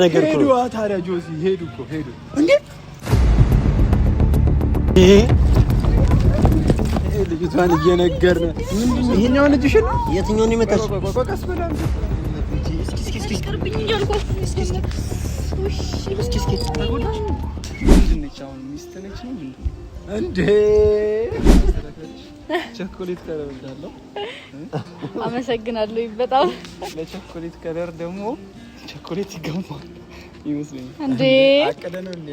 ነገር እኮ ሄዱ። ታዲያ ጆሲ ሄዱ እንዴ? ልጅቷን እየነገርን ምንድነው? ይሄኛው ልጅሽ ነው? የትኛው ነው የመጣሽ? ቆቀስ በላም እስኪ ቅርብኝ እያልኩት እስኪ ሚስት ነች ነው እንዴ? ቸኮሌት ከለር እንዳለው አመሰግናለሁ በጣም። ለቸኮሌት ከለር ደግሞ ቸኮሌት ይገማል ይመስለኛል እንዴ? አቀደነው እንዴ?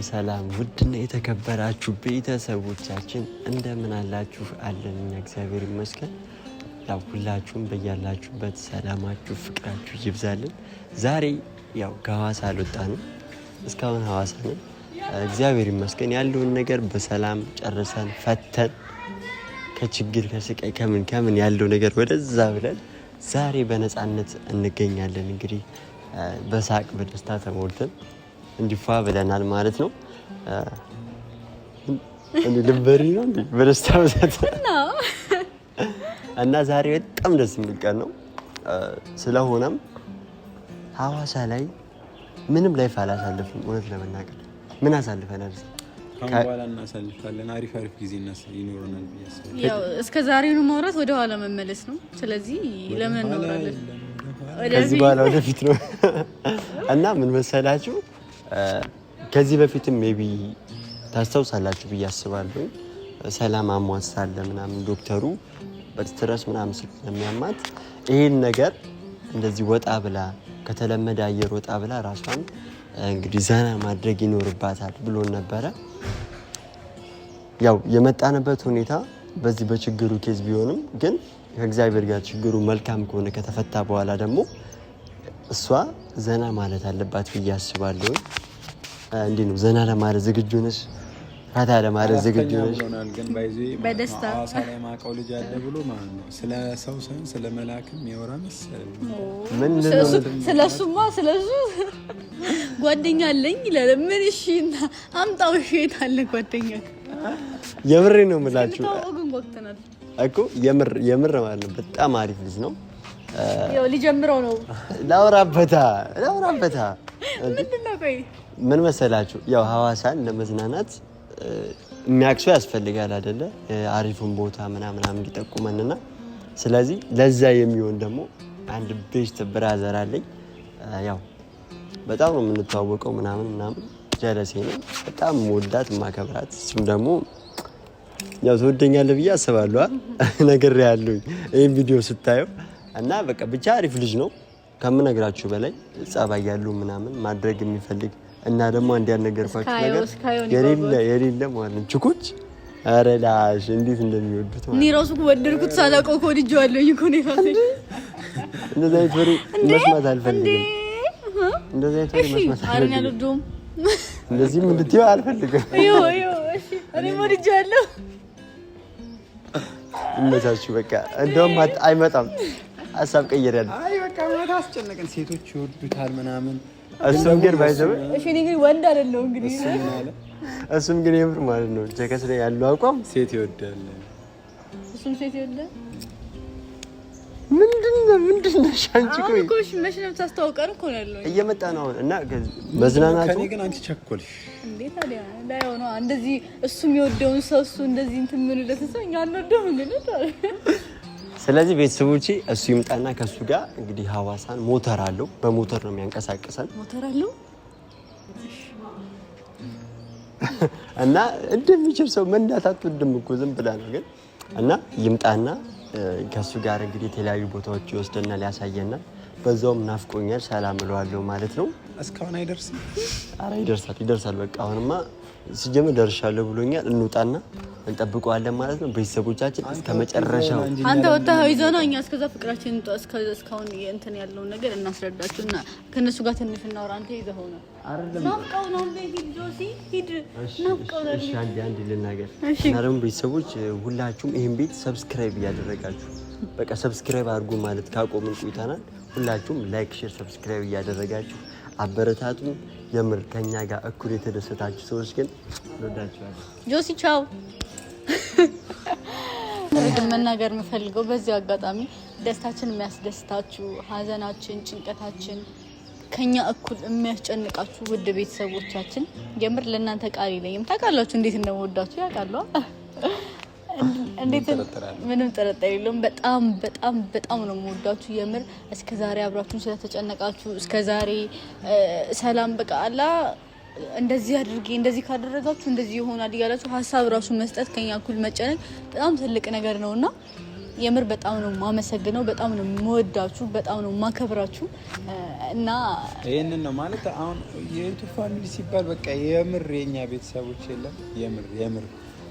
ሰላም ውድና የተከበራችሁ ቤተሰቦቻችን እንደምን አላችሁ? አለን እኛ እግዚአብሔር ይመስገን። ያው ሁላችሁም በያላችሁበት ሰላማችሁ ፍቅራችሁ ይብዛልን። ዛሬ ያው ከሐዋሳ አልወጣንም፣ እስካሁን ሐዋሳ ነን። እግዚአብሔር ይመስገን ያለውን ነገር በሰላም ጨርሰን ፈተን ከችግር ከስቃይ ከምን ያለው ነገር ወደዛ ብለን ዛሬ በነፃነት እንገኛለን። እንግዲህ በሳቅ በደስታ ተሞልተን እንዲፋ ብለናል ማለት ነው። እንዴ ልበሪ ነው እንዴ በደስታ ብዛት ነው። እና ዛሬ በጣም ደስ የሚል ቀን ነው። ስለሆነም ሐዋሳ ላይ ምንም ላይፍ አላሳልፍም። እውነት ለመናገር ምን አሳልፈናል? ከኋላ እናሳልፋለን። አሪፍ ጊዜ ይኖረናል ብዬ አስባለሁ። ያው እስከ ዛሬው ነው ማውራት፣ ወደ ኋላ መመለስ ነው። ስለዚህ ለምን እናወራለን? ከዚህ በኋላ ወደፊት ነው። እና ምን መሰላችሁ፣ ከዚህ በፊትም ሜቢ ታስታውሳላችሁ ብዬ አስባለሁ። ሰላም አሟት ሳለ ምናምን ዶክተሩ በስትረስ ምናምን ስለሚያማት ይሄን ነገር እንደዚህ ወጣ ብላ ከተለመደ አየር ወጣ ብላ ራሷን እንግዲህ ዘና ማድረግ ይኖርባታል ብሎን ነበረ። ያው የመጣንበት ሁኔታ በዚህ በችግሩ ኬዝ ቢሆንም ግን ከእግዚአብሔር ጋር ችግሩ መልካም ከሆነ ከተፈታ በኋላ ደግሞ እሷ ዘና ማለት አለባት ብዬ አስባለሁ። እንዴት ነው ዘና ለማለት ዝግጁ ነሽ? ፈታ ለማለት ዝግጁ ነሽ? በደስታ ሐዋሳ ላይ ማቀው ልጅ አለ ብሎ ማለት ነው። ስለ ሰው ሳይሆን ስለ መላክም ያወራ መሰለኝ። ምን ስለሱማ ስለሱ ጓደኛ አለኝ ይላል። ምን እሺ እና አምጣው እሺ የታለ ጓደኛ? የምሬ ነው የምላችሁ ግን ወቅተናል እኮ የምር ማለት ነው። በጣም አሪፍ ልጅ ነው። ያው ሊጀምረው ነው። ላውራበታ ምንድነው? ቆይ ምን መሰላችሁ፣ ያው ሐዋሳን ለመዝናናት የሚያክሱ ያስፈልጋል አይደለ? አሪፉን ቦታ ምናምን እንዲጠቁመንና ስለዚህ ለዛ የሚሆን ደግሞ አንድ ቤስት ብራዘር አለኝ። ያው በጣም ነው የምንተዋወቀው ምናምን ጀለሴ ነው። በጣም ወዳት ማከብራት። እሱም ደግሞ ያው ትወደኛለህ ብዬ አስባለሁ። ነገር ያለው ይሄን ቪዲዮ ስታየው እና በቃ ብቻ አሪፍ ልጅ ነው ከምነግራችሁ በላይ ጸባይ ያለው ምናምን ማድረግ የሚፈልግ እና ደግሞ አንድ ያልነገርኳችሁ ነገር የሌለ ማለት ነው። ችኩች አረላሽ እንዴት እንደሚወዱት ማለት ነው። እኔ ራሱ ወደድኩት ሳላውቀው ኮድጄዋለሁ እኮ ነው ያፈሰ። እንደዛ አይነት ወሬ መስማት አልፈልግም። እንደዛ አይነት ወሬ መስማት አልፈልግም። እንደዚህም እንድትይው አልፈልግም። እሺ እኔ ወድጄዋለሁ። እነታችሁ በቃ እንደውም አይመጣም። ሀሳብ ቀይሬያለሁ። አይ በቃ ማለት አስጨነቀን። ሴቶች ይወዱታል ምናምን። እሱም ግን ባይዘው እሺ እኔ ግን ወንድ አይደለሁ እንግዲህ። እሱም ግን የምር ማለት ነው ጀከስ ላይ ያለው አቋም ሴት ይወዳል። እሱም ሴት ይወዳል። ምንድነው ሻንቺ? ቆይ እኮ እሺ መቼ ነው የምታስተዋውቀን? እኮ ነው ያለው እየመጣ ነው እና መዝናናቱ ከኔ ግን አንቺ ቸኮልሽ እንዴ? ታዲያ ላይሆን ነው እንደዚህ እሱ የሚወደውን ሰው እሱ እንደዚህ እንትን ምን ለተሰው እኛ አንወደውም እንዴ? ስለዚህ ቤተሰቦቼ እሱ ይምጣና ከሱ ጋር እንግዲህ ሐዋሳን ሞተር አለው በሞተር ነው የሚያንቀሳቅሰን። ሞተር አለው እና እንደሚችል ሰው መንዳት አትወድም እኮ ዝም ብላ ነው ግን እና ይምጣና ከሱ ጋር እንግዲህ የተለያዩ ቦታዎች ይወስደናል፣ ያሳየናል። በዛውም ናፍቆኛል ሰላም እለዋለሁ ማለት ነው። እስካሁን አይደርስም? ኧረ ይደርሳል። በቃ አሁንማ ሲጀምር ደርሻለሁ ብሎኛል። እንውጣና እንጠብቀዋለን ማለት ነው። ቤተሰቦቻችን እስከ መጨረሻው አንተ ወጣህ ይዘህ ነው። እኛ እስከዛ ፍቅራችን እስካሁን እንትን ያለውን ነገር እናስረዳችሁና ከነሱ ጋር ትንሽ እናወራ። አንተ ይዘህ ሆነ አይደለም ናፍቀው ነው እንዴ? ጆሲ ሂድ ናፍቀው ነው። እሺ አንድ ልናገር እና ደግሞ ቤተሰቦች ሁላችሁም ይሄን ቤት ሰብስክራይብ እያደረጋችሁ በቃ ሰብስክራይብ አድርጉ ማለት ካቆምን ቆይተናል። ሁላችሁም ላይክ፣ ሼር፣ ሰብስክራይብ እያደረጋችሁ አበረታቱን። የምር ከኛ ጋር እኩል የተደሰታችሁ ሰዎች ግን እንወዳችኋለን። ጆሲ ቻው። መናገር የምፈልገው በዚህ አጋጣሚ ደስታችን የሚያስደስታችሁ፣ ሀዘናችን፣ ጭንቀታችን ከኛ እኩል የሚያስጨንቃችሁ ውድ ቤተሰቦቻችን የምር ለእናንተ ቃል የለኝም። ታውቃላችሁ እንዴት እንደምወዳችሁ ያውቃሉ። እንዴት ምንም ጥርጥር የለውም። በጣም በጣም በጣም ነው የምወዳችሁ የምር። እስከዛሬ አብራችሁን ስለተጨነቃችሁ እስከዛሬ ሰላም በቃ አላ እንደዚህ አድርጌ እንደዚህ ካደረጋችሁ እንደዚህ ይሆናል እያላችሁ ሀሳብ ራሱ መስጠት ከኛ እኩል መጨነቅ በጣም ትልቅ ነገር ነውና የምር በጣም ነው የማመሰግነው። በጣም ነው የምወዳችሁ፣ በጣም ነው የማከብራችሁ እና ይሄንን ነው ማለት አሁን የዩቲዩብ ፋሚሊ ሲባል በቃ የምር የኛ ቤተሰቦች የለም የምር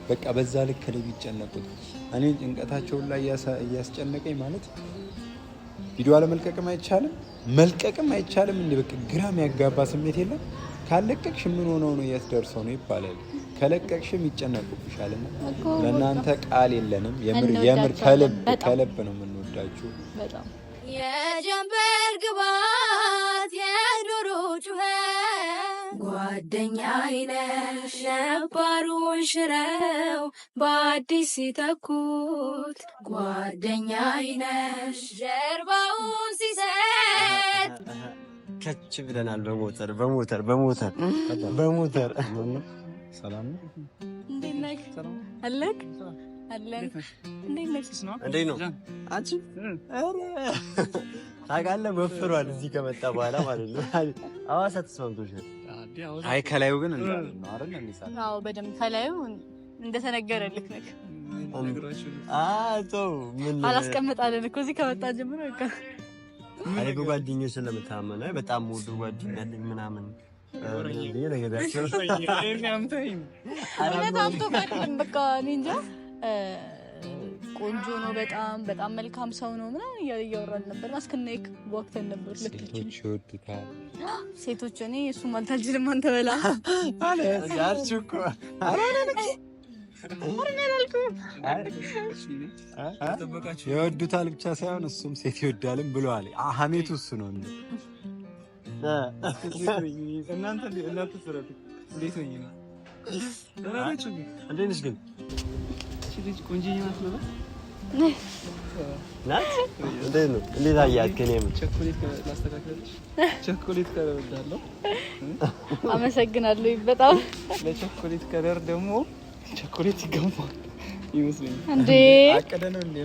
በቃ በዛ ልክ ላይ ቢጨነቁት እኔ ጭንቀታቸውን ላይ እያስጨነቀኝ ማለት ቪዲዮ አለመልቀቅም አይቻልም መልቀቅም አይቻልም። እንደ በቃ ግራም ያጋባ ስሜት የለም። ካለቀቅሽ ምን ሆነው ነው ያስደርሰው ነው ይባላል። ከለቀቅሽም ይጨነቁብሻልና ለእናንተ ቃል የለንም። የምር ከልብ ነው የምንወዳችሁ በጣም የጀንበር ግባት የዶሮ ጩኸት ጓደኛዬ ነሽ ነባሩን ሽረው በአዲስ ሲተኩት ጓደኛዬ ነሽ ጀርባውን ሲሰጥ ከች ብለናል። በሞተር ሰላም ነው። እንዴት ነህ? አለክ አለን እንዴት ነው አንቺ? ታውቃለህ ወፍሯል እዚህ ከመጣ በኋላ ማለት ነው። ሐዋሳ ተስማምቶሻል? አይ ከላዩ ግን እንዳለ ነው አይደል? እንዴት አዎ በደምብ ከላዩ እንደተነገረልክ ነክ ተው ምን አላስቀምጣለን እኮ እዚህ ከመጣ ጀምሮ በቃ አይ ጓደኞች ስለምታመነ በጣም ሙሉ ጓደኛ ነኝ ምናምን ቆንጆ ነው፣ በጣም በጣም መልካም ሰው ነው ምናምን እያወራን ነበር። አስከናይክ ዋክተን ነበር። ሴቶች ይወዱታል ሴቶች። እኔ እሱም አልታጅልም አንተ በላ ይወዱታል ብቻ ሳይሆን እሱም ሴት ይወዳልም ብለዋል። ሀሜቱ እሱ ነው። እናንተ ስረቱ እንዴት ነው? እንዴት ነሽ ግን? ልጅ ቆንጆ ናት ነው ናት። እንዴት ነው? እንዴት አያት? ከኔ ምን ቸኮሌት ላስተካክልልሽ? ቸኮሌት ከለር እወዳለሁ። አመሰግናለሁ በጣም። ለቸኮሌት ከለር ደግሞ ቸኮሌት ይገባል ይመስለኛል። እንዴ አቀደ ነው እንዴ?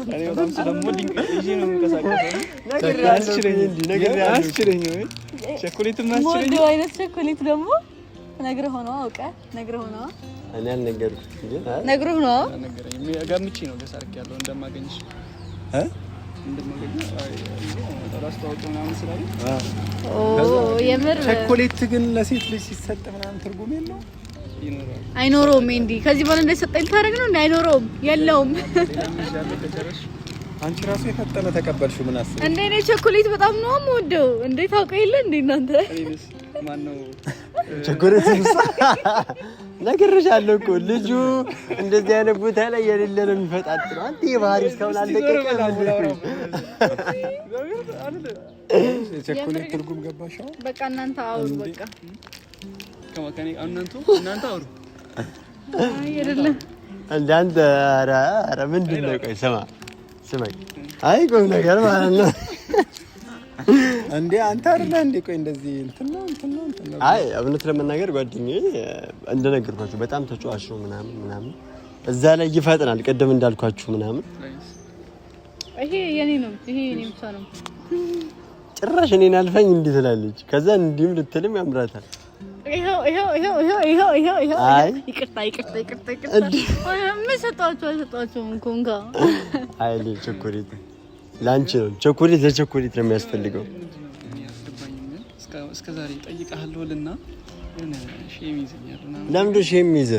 እኔ በጣም ስለምወድ ይዤ ነው የምንቀሳቀሰው። ቸኮሌት ማስችለኝ ሞዶ አይነት ቸኮሌት ደግሞ ነግረህ ሆኖ አውቀ ነግረህ ሆኖ እኔ አልነገርኩት ግን ነግረህ ሆኖ ነገረኝ። ገምቼ ነው ገሳርክ ያለው እንደማገኝሽ እንደማገኝሽ አላስተዋወቅም ምናምን ስላለ የምር ቸኮሌት ግን ለሴት ልጅ ሲሰጥ ምናምን ትርጉም የለውም አይኖረውም። እንዴ ከዚህ በኋላ እንደሰጠኝ ልታደርግ ነው? እንዴ አይኖረውም፣ የለውም። አንቺ ራሱ የፈጠነ ተቀበልሽው። ምን አስበሽ እንዴ? እኔ ቸኮሌት በጣም ነው የምወደው። እንዴ ታውቀው የለ እንዴ እናንተ? ማን ነው ቸኮሌት ነግሬሻለሁ እኮ ልጁ እንደዚህ አይነት ቦታ ላይ የሌለ ነው የሚፈጣጥረው። አንተ የባህሪ እስካሁን አልለቀቀም። ቸኮሌት ትርጉም ገባሽ? በቃ እናንተ አውሩ በቃ ከማከኔ እናንተ አውሩ። አይ አይደለም እንዳንተ ኧረ ምንድን ነው? ቆይ ስማኝ። አይ ቆይ ነገር ማለት ነው እንዴ አንተ አይደለ እንዴ? ቆይ እንደዚህ እንትን ነው። አይ እውነት ለመናገር ጓደኛዬ እንደነገርኳችሁ በጣም ተጫዋች ነው ምናምን እዛ ላይ ይፈጥናል። ቀደም እንዳልኳችሁ ምናምን ይሄ የኔ ነው፣ ይሄ የኔ ብቻ ነው። ጭራሽ እኔን አልፈኝ እንዲህ ትላለች። ከዛ እንዲህም ልትልም ያምራታል። ይሄው አይ ይቅርታ ምን ሰጣችሁ እንኳ አይ ቸኮሌት ላንቺ ነው። ቸኮሌት ለቸኮሌት ነው የሚያስፈልገው። እስከ ዛሬ ጠይቀሃለሁልና ሼም ይዘኛልና ለምንድን ሼም ይዘ?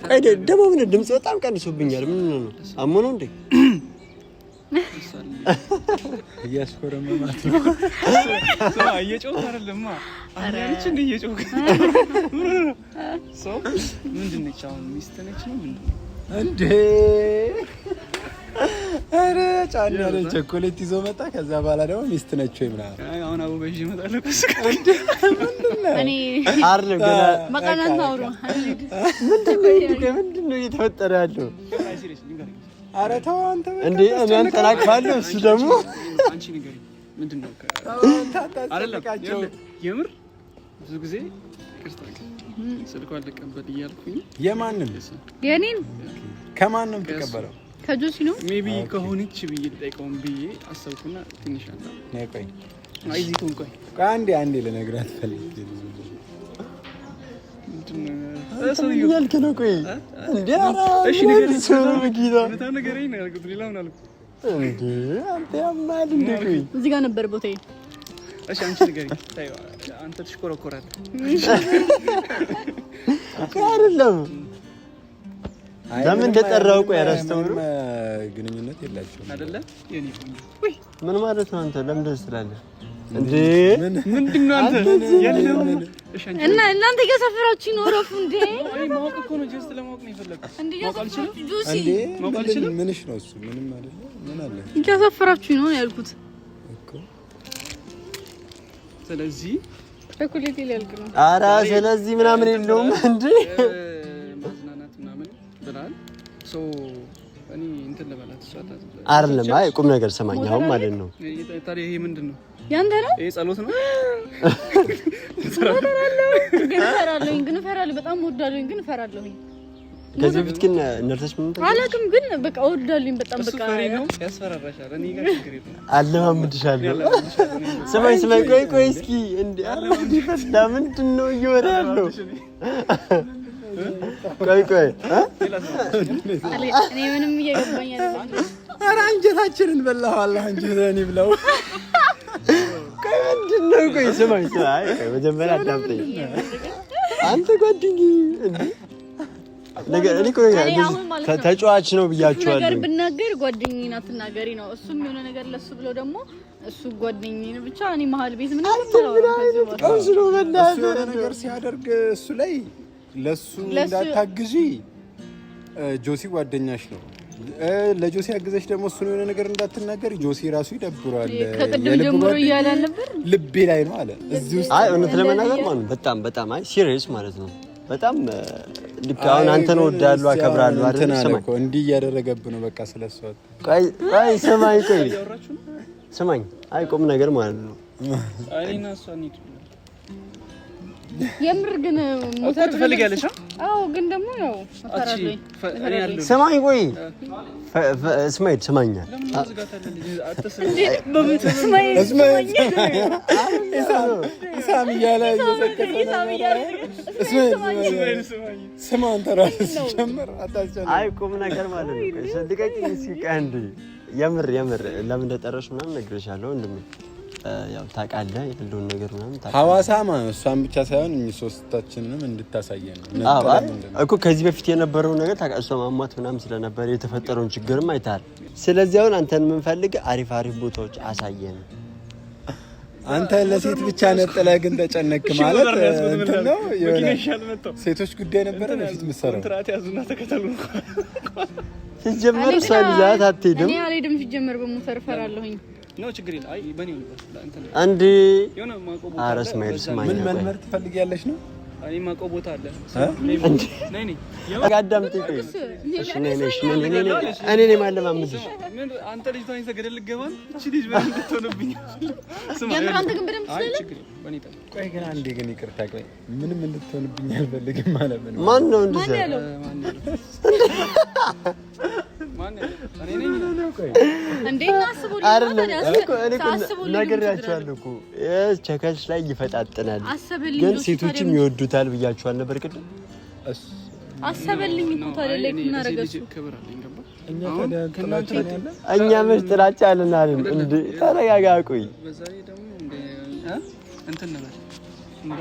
ቆይ ደግሞ ምን ድምጽ በጣም ቀንሶብኛል። ምን ነው አሞ ነው እንዴ? እያስፈረመማት ነው። እየጮህ አይደለማ አንቺ እንደ እየጮህ ሰው ምንድን ነች አሁን? ሚስት ነች ነው ምንድን ነው እንዴ? አረ ጫን ያለ ቸኮሌት ይዞ መጣ። ከዛ በኋላ ደግሞ ሚስት ነች ወይ ምናምን። አሁን አበባ ይዤ እመጣለሁ። እንዴ ምንድነው? እኔ አይደለም ገና መቃናት አውሩ። ምንድነው እየተፈጠረ ያለው? ኧረ ተው አንተ እንዴ እኔ አንተን አቅፋለሁ እሱ ደግሞ አንቺ ንገሪኝ ምንድነው አይደለም የምር ብዙ ጊዜ ይቅርታ ስልኳ ልቀበል እያልኩኝ የማንን የኔን ከማንም ተቀበለው ከጆሲ ነው ሜቢ ከሆነች ብዬ ልጠይቀውን ብዬ አሰብኩና ትንሽ አንተ ነይ ቆይ አይዚ ቆይ አንዴ ልነግራት ፈልጌ ያልክ ነው ቆይ እንዴ እሺ ንገረኝ ነው ያልኩት ሌላ ምን አልኩ እንዴ አንተ ያማል እንዴ ቆይ እዚህ ጋር ነበር ቦታዬ እሺ አንቺ ንገረኝ ታዩ አንተ ትሽኮረኮራለህ አይደለም ለምን እንደጠራው ቆይ አረስተው ግንኙነት የላቸውም አይደለ የኔ ወይ ምን ማለት ነው አንተ ለምን ደስ ትላለህ እንዴ ምንድነው አንተ ያለው እሺ አንቺ እና እናንተ እየሰፈራችሁ ነው ረፉ እንዴ አይ ማወቅ እኮ ነው ጀስት ለማወቅ ነው የፈለኩት እንዴ እየሰፈራችሁ ጆሲ ምንሽ ነው እሱ ምንም አይደለ ምን አለ እየሰፈራችሁ ነው ያልኩት እኮ ስለዚህ በኩሌት ይልቅ ነው ኧረ ስለዚህ ምናምን የለውም እንዴ ማዝናናት ምናምን ብላል ሶ እኔ እንትን ለማለት ሻታት አይደለም አይ ቁም ነገር ሰማኝ አሁን ማለት ነው ታዲያ ይሄ ምንድነው ያንተ ነው ይሄ ጸሎት ነው ግን እፈራለሁ በጣም እወዳለሁ ግን እፈራለሁ ከዚህ በፊት ግን ነርተሽ ምን አላውቅም ግን በቃ እወዳለሁ በጣም በቃ ፈሪ ነው ያስፈራራሻል እኔ ጋር ችግር የለም አለማምድሻለሁ ስማኝ ቆይ እስኪ እንዴ ለምንድን ነው እየወራ ያለው ቆይ እኔ ምንም እየገባኝ አይደለም ኧረ አንጀታችንን በላው አላህ አንጀታን ይብላው ቆይ ምንድን ነው ቆይ ስማኝ ቆይ መጀመሪያ አዳምጠኝ አንተ ጓደኛዬ እንዴ ነገር እኔ ቆይ ተጫዋች ነው ብያችኋለሁ ነገር ብናገር ጓደኛዬን አትናገሪ ነው እሱም የሆነ ነገር ለሱ ብሎ ደግሞ እሱ ጓደኛዬን ብቻ እኔ መሀል ቤት ምን አለ ነገር ሲያደርግ እሱ ላይ ለሱ እንዳታግዢ ጆሲ ጓደኛሽ ነው ለጆሲ አግዘሽ ደግሞ እሱ የሆነ ነገር እንዳትናገሪ ጆሲ ራሱ ይደብሯል ከቅድም ጀምሮ እያለ ነበር ልቤ ላይ ነው አለ እዚህ ውስጥ አይ እውነት ለመናገር ማለት በጣም አይ ሲሪየስ ማለት ነው በጣም ልክ አሁን አንተን ወዳለሁ አከብራለሁ አይደል ስማኝ እንዲህ እያደረገብህ ነው በቃ ስለሱ ቆይ ስማኝ አይ ቁም ነገር ማለት ነው አይና እሷን ይጥሉ የምር ግን ሞተር ትፈልጋለሽ አዎ ግን ደግሞ ያው ፈራለኝ ስማኝ ቆይ እስማኤል ስማኛል ኢሳም እያለ ስማ አንተ ራስህ ጀምር አታስጨንቅ አይ ቁም ነገር ማለት ነው ልቀቂኝ እስኪ ቀንድ የምር ለምን እንደጠራሽ ምናምን ነግሬሻለሁ ወንድሜ ያው ታውቃለህ ያለውን ነገር ምናምን ታውቃለህ ሐዋሳ ማለት እሷን ብቻ ሳይሆን እኛ ሶስታችንንም እንድታሳየን ነው እኮ ከዚህ በፊት የነበረው ነገር ታውቃለህ እሷ ማሟት ምናምን ስለነበረ የተፈጠረውን ችግርም አይተሃል ስለዚህ አሁን አንተን የምንፈልግ አሪፍ ቦታዎች አሳየን አንተ ለሴት ብቻ ነጥለህ ግን ተጨነክ ማለት እንትን ነው የሆነ ሴቶች ጉዳይ ነበረ ለፊት መሰረው ኮንትራት ያዙና ተከተሉ ሲጀመር ሰልዛት አትሄድም እኔ አልሄድም ሲጀመር በሞተር ፈራለሁኝ ነው ችግር የለም አይ በኔ ነው እንትን አንዴ የሆነ ማቆቦ አረስ ማይልስ ማይ ምን መልመር ትፈልጊያለሽ ነው እኔ ማቆቦታ አለ ነይ አዳምጥ ቆይ እሺ ነይ ማለማምድሽ ምን አንተ ልጅ ታንተ ገደል ልገባን እቺ ልጅ ምን እንድትሆንብኝ የምር አንተ ግን በደምብ አይ ችግር የለም በኔ ታል ቆይ ግን አንዴ ግን ይቅርታ ቆይ ምንም እንድትሆንብኝ አልፈልግም ማለት ነው ማን ነው እንደዛ ማን ነው እኔ ነኝ እንዴ እናስቡልኝ ነግሬያቸዋለሁ እኮ ቸከልሽ ላይ ይፈጣጥናል ግን ሴቶችም ይወዱታል ብያቸዋል ነበር ቅድም አሰበልኝ እኮ ታዲያ ላይ እናረጋችሁ ክብር አለኝ ገባ እኛ ምን ጥላቻ አለን አይደል እንዴ ተረጋጋ ቆይ በዛሬ ደግሞ እንትን ነበር እንዴ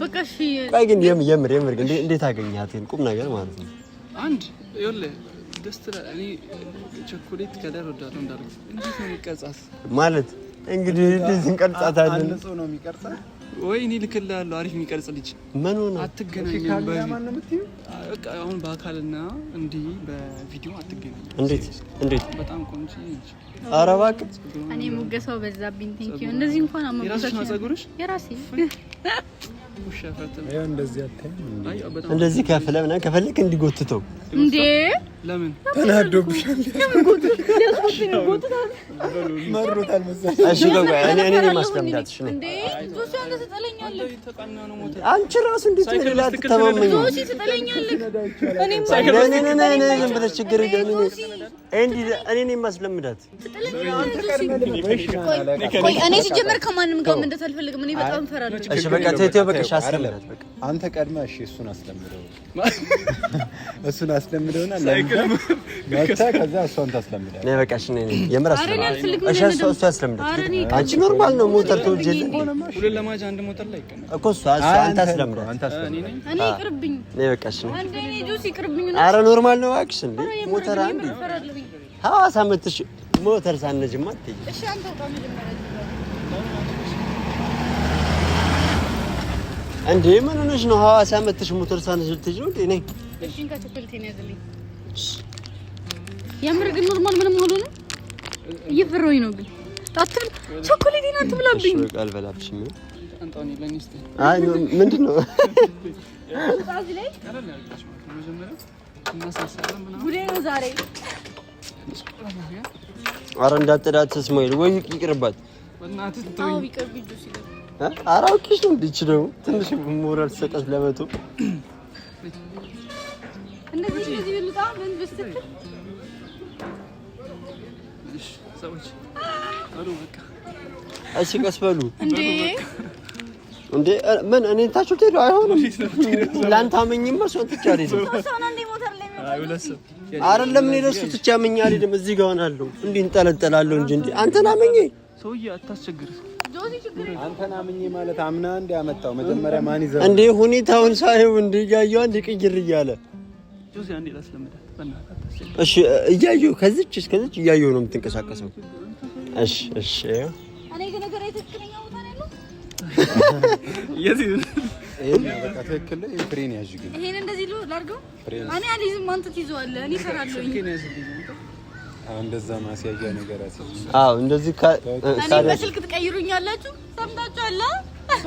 በቃ እሺ ቆይ ግን የምር ግን እንዴት አገኛት ቁም ነገር ማለት ነው አንድ ይኸውልህ ደስ ትላለህ እኔ ቸኮሌት ከለር ወዳለሁ እንዳልኩ እንዴት ነው የሚቀርጻት ማለት እንግዲህ ልጅ እንቀርጻታለን አንጾ ነው የሚቀርጻት ወይ እኔ ልክልሃለሁ አሪፍ የሚቀርጽ ልጅ ምን ሆነ አትገናኝም በቃ አሁን በአካልና እንዲህ በቪዲዮ አትገናኝም እንዴት በጣም ቆንጆ ነች ኧረ እባክህ እኔ ሙገሳው በዛብኝ ቴንኪው እንደዚህ እንኳን አማውቃችሁ የራስሽ ነው ፀጉርሽ የራሴ ውሻ ፈርተህ ያው እንደዚህ አታይም እንዴ? አይ በጣም እንደዚህ ከፍለህ ምናምን ከፈለክ እንዲጎትተው እንዴ ለምን ተናዶብሻል? ጎትታል መሮታል መሰለኝ። እሺ ቆይ እኔ ማስለምዳት እሺ ነው እንዴ ጆሲ አንተ ትጠለኛለህ ተቃና ነው ሞተር አንቺ ራሱ እንዴት ሌላ ተተማመኝ ጆሲ ትጠለኛለህ እኔም እኔ ብለሽ ችግር የለም እኔ ማስለምዳት ቆይ እኔ ሲጀመር ከማንም ጋር መንደት አልፈልግም እኔ በጣም ፈራለሁ እሺ በቃ ተይው በቃ አስለምዳት በቃ አንተ ቀድመህ እሺ እሱን አስለምደውና ለአንተ ከዛ እሷን ታስለምዳለህ። ነይ በቃ እሺ ነይ የምር አስለምዳት እሺ እሱ ያስለምዳት አንቺ ኖርማል ነው ሞተር ተወጀለ ሁለት ለማጅ አንድ ሞተር ላይ ይቀመጥ እኮ እሱ አንተ አስለምዳት እኔ ይቅርብኝ ነይ በቃ እሺ ነው አንዴ እኔ ጆሲ ይቅርብኝ ኧረ ኖርማል ነው እባክሽ እንዴ ሞተር አንዴ ሐዋሳ መጥተሽ ሞተር ሳነጅማ አትይ እሺ አንተ ወጣ መጀመሪያ እንዴ ምን ሆነሽ ነው ሐዋሳ መጥተሽ ሞተር ሳነጅ ልትሄጂ ነው እንዴ ነይ እሺ እንካ ቸኮሌቴን ያዝልኝ የምር ግን ኖርማል ምንም ሆኖ እየፈራሁኝ ነው ግን አትብል ቸኮሌቴን አትብላብኝ እሺ ቃል በላብሽኝ አንጣኒ ለኒስቴ አይ ምንድነው እዚህ ላይ ቀለል ያለች መጀመሪያ እናሳሳለን ምናምን ጉዴ ነው ዛሬ ኧረ እንዳትዳት እስማኤል ወይ ይቅርባት በእናትህ አዎ ይቅርብኝ ጆሲ ኧረ አውቄሽ ነው እንዲችለው ትንሽ ሞራል ሰጠሽ ለመቶ እንደዚህ ብልጣ ምን ብስትል እሺ ሰዎች አሉ በቃ እሺ ቀስ በሉ እንዴ ምን እኔ ታችሁ ትሄዱ አይሆንም ላንተ አመኝማ ሰው ትቻለኝ ሰውና እንደ ሞተር ላይ አይደለም እኔ ለሱ ትቻመኝ አልሄድም እዚህ ጋር ሆናለሁ እንዲህ እንጠለጠላለሁ እንጂ አንተን አመኝ ሰውዬ አታስቸግር ጆሲ ችግር አንተን አምኜ ማለት አምና እንደ ያመጣው መጀመሪያ ማን ይዘው እንዴ ሁኔታውን ሳይው እንዴ ያያው አንድ ቅይር እያለ ጆሲ አንዴ ላስለምዳት በእናትህ አታስቸግር እሺ እያየሁ ከዚች እስከዚች እያየሁ ነው የምትንቀሳቀሰው እሺ እኔ ግን ነገር አይተክለኛ ቦታ ነው ያለው የዚህ ይሄን በቃ ትክክል ነው ፍሬን ያዥ ግን ይሄን እንደዚህ ላድርገው እኔ አልይዝም አንተ ትይዘዋለህ እኔ እፈራለሁ እንደዛ ማስያዣ ነገር አስይዝ አዎ እንደዚህ እኔ በስልክ ትቀይሩኛላችሁ ሰምታችኋል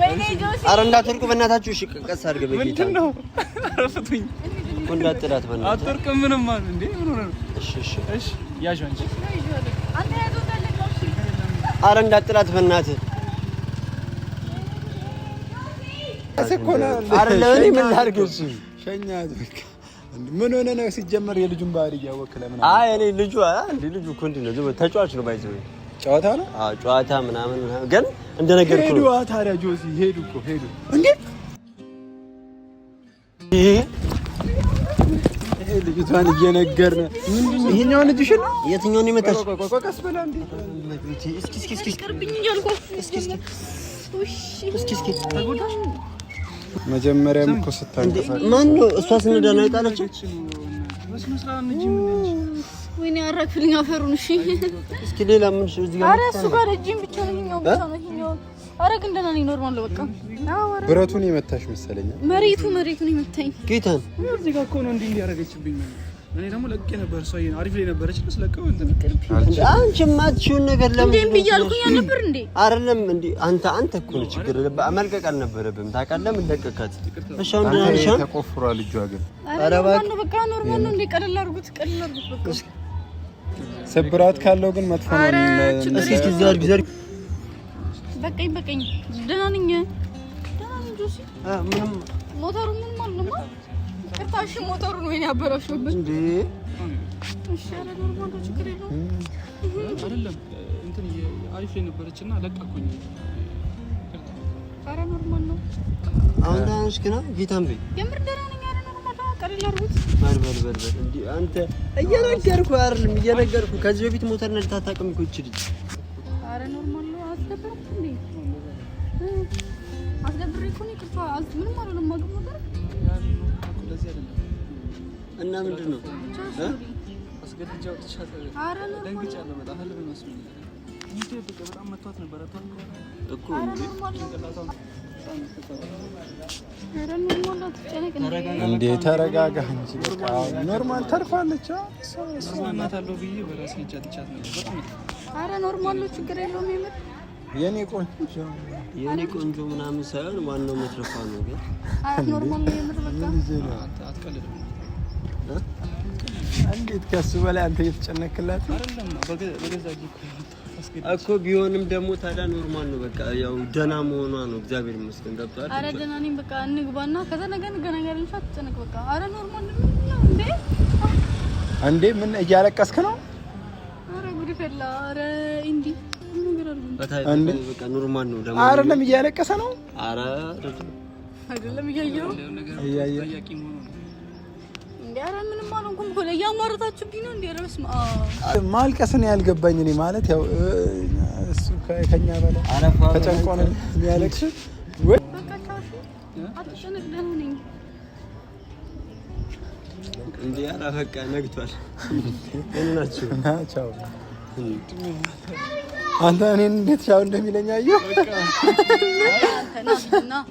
ወይኔ ጆሲ ኧረ እንዳትወርቁ በእናታችሁ እሺ ቀስ አድርገህ በጌታ ምንድነው አረፈቱኝ እንዳትጥላት በእናትህ አትወርቅም ምንም ማለት እንዴ ምን ሆነ ነው እሺ ያዥ አንቺ አንተ ያዞታለህ ኧረ እንዳትጥላት በእናትህ አሰኮና አይደለም እኔ ምን ላድርግ እሺ ሸኛት በቃ ምን ሆነ ነው ሲጀመር የልጁን ባህሪ እያወቅህ ለምን አይ እኔ ልጁ እኮ እንዴ ነው ተጫዋች ነው ባይዘው ጨዋታ ነው አዎ ጨዋታ ምናምን ግን እንደነገርኩህ ሄዱ ታዲያ ጆሲ ሄዱ እንዴ ይሄ ልጅቷን እየነገርን ምንድነው ይሄኛው ልጅሽ ነው የትኛውን ይመጣሽ ቀስ በላ እንዴ እስኪ ይቅርብኝ እያልኩህ እስኪ ተጎዳሽ መጀመሪያም እኮ ስታንቀሳቀስ ማን ነው እሷ ስንዳ ነው የጣለችው ወይኔ አራክፍልኝ አፈሩን እሺ እስኪ ሌላ ምን እዚህ ጋር ኧረ እሱ ጋር እጅም ብቻ ነው ይሄኛው ብቻ ነው ይሄኛው ኧረ ግን ደህና ነኝ ኖርማል ነው በቃ ብረቱን የመታሽ መሰለኝ መሬቱን የመታኝ ጌታን እዚህ ጋር እኮ ነው እንዲህ ያደረገችብኝ እኔ ደግሞ ለቄ ነበር ሰው አሪፍ ላይ ነበረች ስለቀው እንትን አንቺ ማትሽውን ነገር ለምን እንዴ ብያልኩኝ አልነበር እንዴ አይደለም እንዴ አንተ እኮ ነው ችግር መልቀቅ አልነበረብህም ታውቃለህ ምን ለቀቃት እሺ አሁን ደህና ነሽ ተቆፍሯል እጇ ግን ኧረ በቃ ኖርማል ነው እንዴ ቀለል አድርጉት በቃ ስብራት ካለው ግን መጥፎ ነው እስኪ ዘርግ በቃኝ ደህና ነኝ ጆሲ ምንም ሞተሩ ምን ማለት ነው ቅርታሽ ሞተሩ ነው የኔ አበላሽበት እንዴ እሺ አረ ኖርማል ነው ችግር የለውም አይደለም እንትን አሪፍ ላይ ነበረችና ለቀኩኝ አረ ኖርማል ነው አሁን ደህና ነሽ ግን ጌታን በይ የምር ደህና ነኝ አረ ኖርማል ነው ቀለል አድርጉት በል እንዴ አንተ እየነገርኩህ አይደለም እየነገርኩህ ከዚህ በፊት ሞተር ነድተህ አታውቅም እኮ እቺ ልጅ አረ ኖርማል ነው አስደብርኩ እንዴ አስደብርኩ ነው ቅርታ ምንም አልሆነም ማግም ሞተር እንደዚህ አይደለም እና ምንድነው አስገድጃው ተሻተ አረ ኖርማል ደንግጫለሁ በጣም ህልም መስሎኝ እንዴ በጣም መቷት ነበር እኮ እንዴ ተረጋጋ እንጂ በቃ ኖርማል ተርፋለች እናታለሁ ብዬ በራሴ ጫትቻት ነው በጣም አረ ኖርማል ነው ችግር የለውም የምር የኔ ቆንጆ ምናምን ሳይሆን ዋናው መትረፏ ነው። ግን ኖርማል ነው የምር በቃ አትቀልድ። እንዴት ከሱ በላይ አንተ እየተጨነክላት አይደለም በገዛ እኮ ቢሆንም ደግሞ ታዲያ ኖርማል ነው። በቃ ያው ደህና መሆኗ ነው። እግዚአብሔር ይመስገን ገብቷል። አረ ደህና ነኝ። በቃ እንግባና ከዛ ነገ እንገናኛለን። አትጨነቅ በቃ። አረ ኖርማል ነው እንዴ ምን እያለቀስክ ነው? አረ ጉድ ፈላ። አረ እንዴ በቃ ኖርማል ነው። ደግሞ አይደለም እያለቀሰ ነው። አረ አይደለም እያየሁ እንዴ። አረ ምንም አልሆንኩም እኮ እያሟረታችሁብኝ ነው እንዴ? ረስ ማልቀስን ያልገባኝ እኔ ማለት ያው እሱ ከኛ በላይ ተጨንቆ ነው የሚያለቅስ ወይ? በቃ ታሽ አትጨነቅ፣ ደህና ነኝ እንዴ። አረ በቃ ነግቷል። እናችሁ ቻው። አንተ እኔን እንዴት ቻው እንደሚለኝ አየሁ። አንተ ና